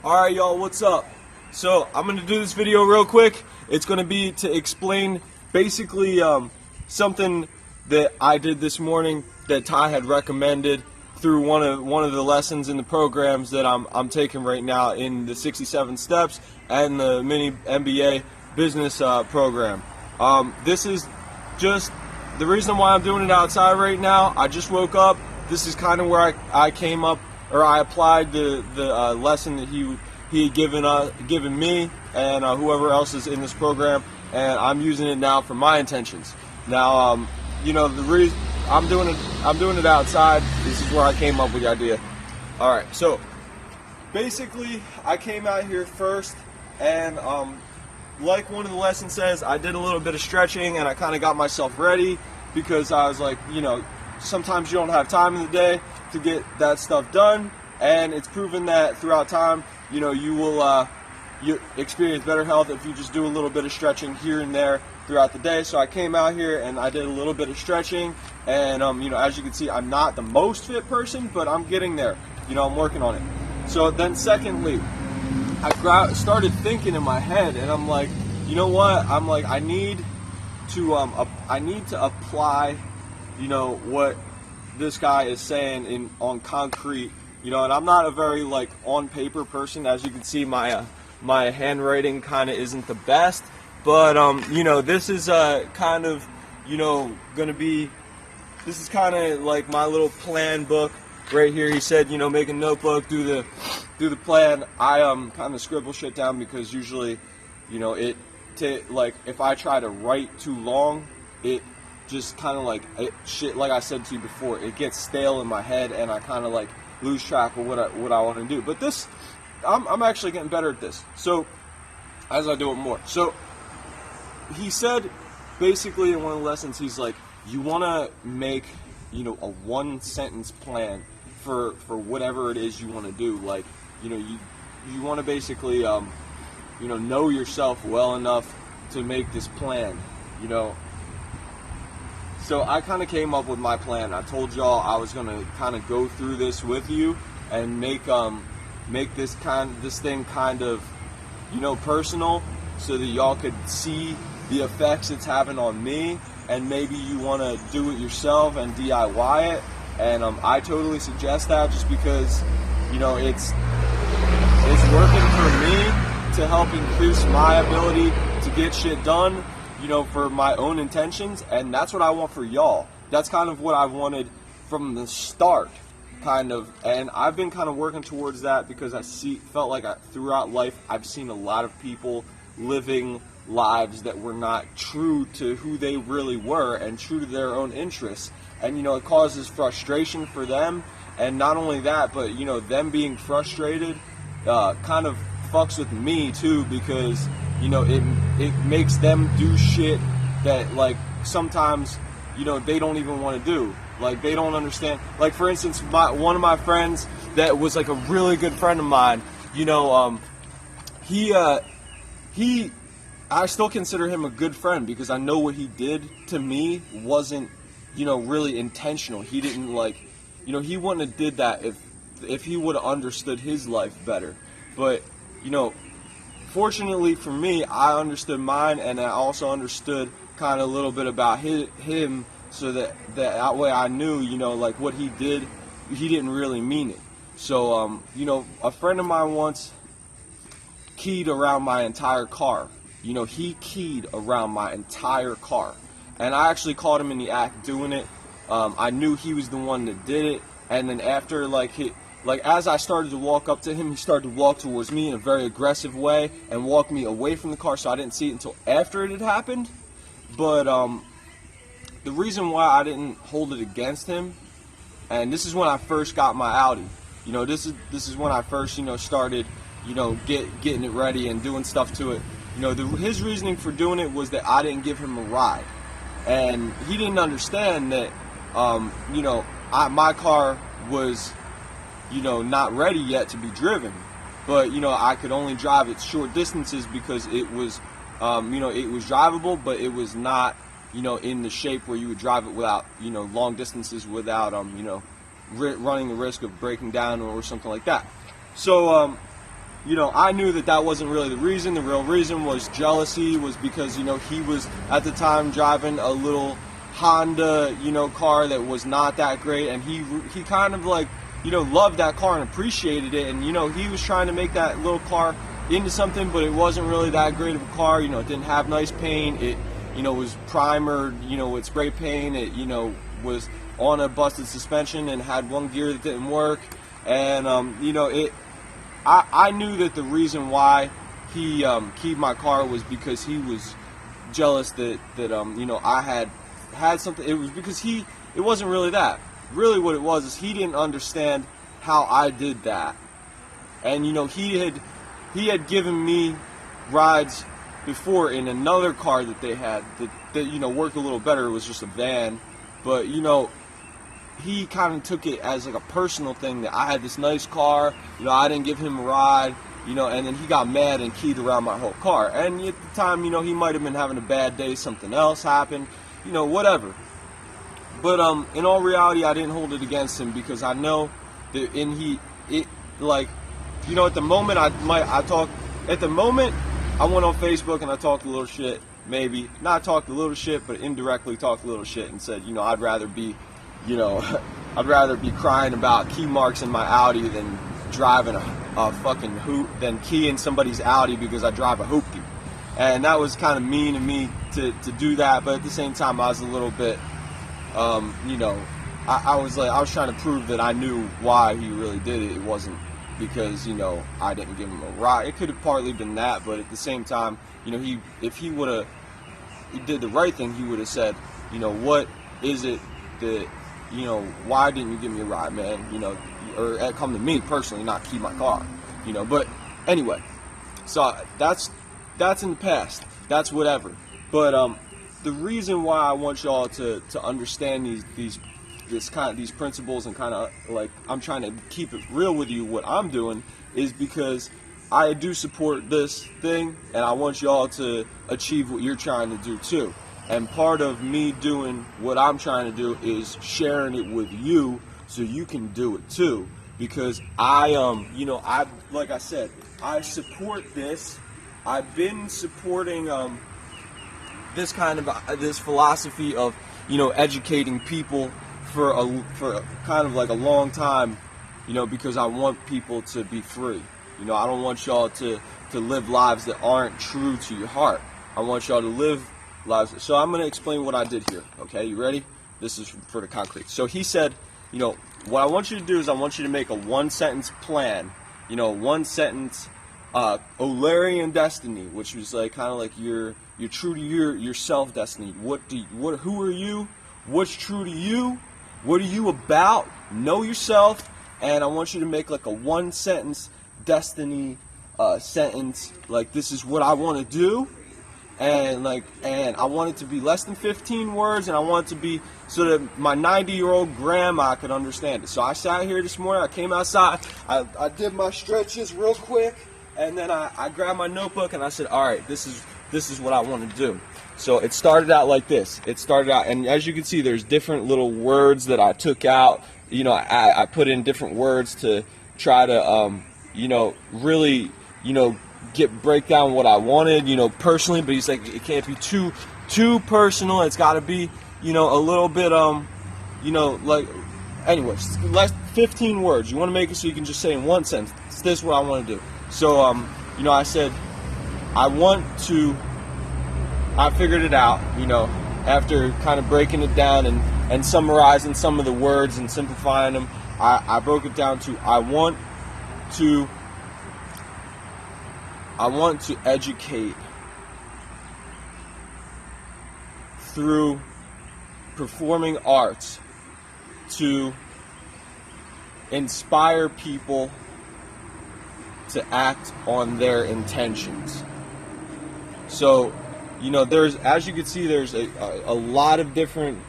Alright y'all, what's up? So I'm going to do this video real quick. It's going to be to explain basically something that I did this morning that Tai had recommended through one of the lessons in the programs that I'm taking right now in the 67 steps and the mini MBA business program. This is just the reason why I'm doing it outside right now. I just woke up. This is kind of where I came up, or I applied the lesson that he had given me and whoever else is in this program, and I'm using it now for my intentions. Now, you know, the reason I'm doing it outside. This is where I came up with the idea. All right, so basically, I came out here first, and like one of the lessons says, I did a little bit of stretching, and I kind of got myself ready because I was like, you know, sometimes you don't have time in the day to get that stuff done, and it's proven that throughout time, you know, you experience better health if you just do a little bit of stretching here and there throughout the day. So I came out here and I did a little bit of stretching, and you know, as you can see, I'm not the most fit person, but I'm getting there. You know, I'm working on it. So then secondly, I started thinking in my head, and I'm like, you know what? I'm like, I need to apply, you know, what this guy is saying on concrete. You know, and I'm not a very like on paper person. As you can see, my handwriting kind of isn't the best, but you know, this is kind of, you know, this is kind of like my little plan book right here. He said, you know, make a notebook, do the plan. I kind of scribble shit down because usually, you know, like if I try to write too long, it just kind of like shit, like I said to you before, it gets stale in my head, and I kind of like lose track of what I want to do. But this, I'm actually getting better at this. So as I do it more. So he said basically in one of the lessons, he's like, you want to make, you know, a one sentence plan for whatever it is you want to do. Like, you know, you want to basically you know yourself well enough to make this plan, you know. So I kind of came up with my plan. I told y'all I was gonna kind of go through this with you and make this thing kind of, you know, personal, so that y'all could see the effects it's having on me, and maybe you want to do it yourself and DIY it. And I totally suggest that, just because, you know, it's working for me to help increase my ability to get shit done, you know, for my own intentions, and that's what I want for y'all. That's kind of what I wanted from the start, kind of, and I've been kind of working towards that because felt like throughout life I've seen a lot of people living lives that were not true to who they really were and true to their own interests, and you know, it causes frustration for them. And not only that, but you know, them being frustrated kind of fucks with me too, because you know, it makes them do shit that, like, sometimes, you know, they don't even want to do. Like, they don't understand. Like, for instance, one of my friends that was, like, a really good friend of mine, you know, I still consider him a good friend because I know what he did to me wasn't, you know, really intentional. He didn't, like, you know, he wouldn't have did that if he would have understood his life better. But, you know, fortunately for me, I understood mine, and I also understood kind of a little bit about him, so that way I knew, you know, like what he did, he didn't really mean it. So, you know, a friend of mine once keyed around my entire car. You know, he keyed around my entire car, and I actually caught him in the act doing it. I knew he was the one that did it, and then after, as I started to walk up to him, he started to walk towards me in a very aggressive way and walk me away from the car, so I didn't see it until after it had happened. But the reason why I didn't hold it against him, and this is when I first got my Audi. You know, this is when I first, you know, started, you know, getting it ready and doing stuff to it. You know, his reasoning for doing it was that I didn't give him a ride, and he didn't understand that, you know, my car was, you know, not ready yet to be driven, but you know, I could only drive it short distances because it was, you know, it was drivable, but it was not, you know, in the shape where you would drive it without, you know, long distances without, you know, running the risk of breaking down or something like that. So, I knew that wasn't really the reason. The real reason was jealousy, was because, he was at the time driving a little Honda, car that was not that great, and he kind of like, loved that car and appreciated it, and, he was trying to make that little car into something, but it wasn't really that great of a car. It didn't have nice paint. It, was primered, with spray paint. It, was on a busted suspension and had one gear that didn't work, and, I knew that the reason why he keyed my car was because he was jealous that I had something. It was because it wasn't really that. Really what it was is he didn't understand how I did that. And he had given me rides before in another car that they had that worked a little better. It was just a van, but he kind of took it as like a personal thing that I had this nice car, I didn't give him a ride, and then he got mad and keyed around my whole car. And at the time, he might have been having a bad day, something else happened, whatever. But in all reality, I didn't hold it against him, because I know that at the moment I went on Facebook and I talked a little shit, maybe not talked a little shit, but indirectly talked a little shit and said, I'd rather be crying about key marks in my Audi than driving a fucking hoop, than keying somebody's Audi because I drive a hoopty. And that was kind of mean of me to do that, but at the same time, I was a little bit, I was trying to prove that I knew why he really did it. It wasn't because, I didn't give him a ride. It could have partly been that, but at the same time, if he would have did the right thing, he would have said, what is it that, why didn't you give me a ride, man? Or come to me personally, not key my car, But anyway, so that's in the past. That's whatever. But the reason why I want y'all to understand these principles, and kind of like I'm trying to keep it real with you, what I'm doing, is because I do support this thing, and I want y'all to achieve what you're trying to do too. And part of me doing what I'm trying to do is sharing it with you so you can do it too. Because I like I said, I support this. I've been supporting this kind of this philosophy of educating people for kind of like a long time, because I want people to be free. I don't want y'all to live lives that aren't true to your heart. I want y'all to live lives. So I'm going to explain what I did here. Okay, you ready? This is for the concrete. So he said, what I want you to do is I want you to make a one-sentence plan. One sentence, O'Learyan destiny, which was like kind of like you're true to your self destiny. Who are you? What's true to you? What are you about? Know yourself. And I want you to make like a one-sentence destiny sentence. Like, this is what I want to do. And I want it to be less than 15 words, and I want it to be so that my 90-year-old grandma could understand it. So I sat here this morning, I came outside, I did my stretches real quick, and then I grabbed my notebook and I said, all right, this is what I want to do. So it started out like this. It started out, and as you can see, there's different little words that I took out. I put in different words to try to, really, break down what I wanted, personally. But he's like, it can't be too personal. It's got to be, a little bit, anyways, less 15 words. You want to make it so you can just say in one sentence, this is what I want to do. So, I said, I figured it out, after kind of breaking it down and summarizing some of the words and simplifying them. I broke it down to, I want to educate through performing arts to inspire people to act on their intentions. So, as you can see, there's a lot of different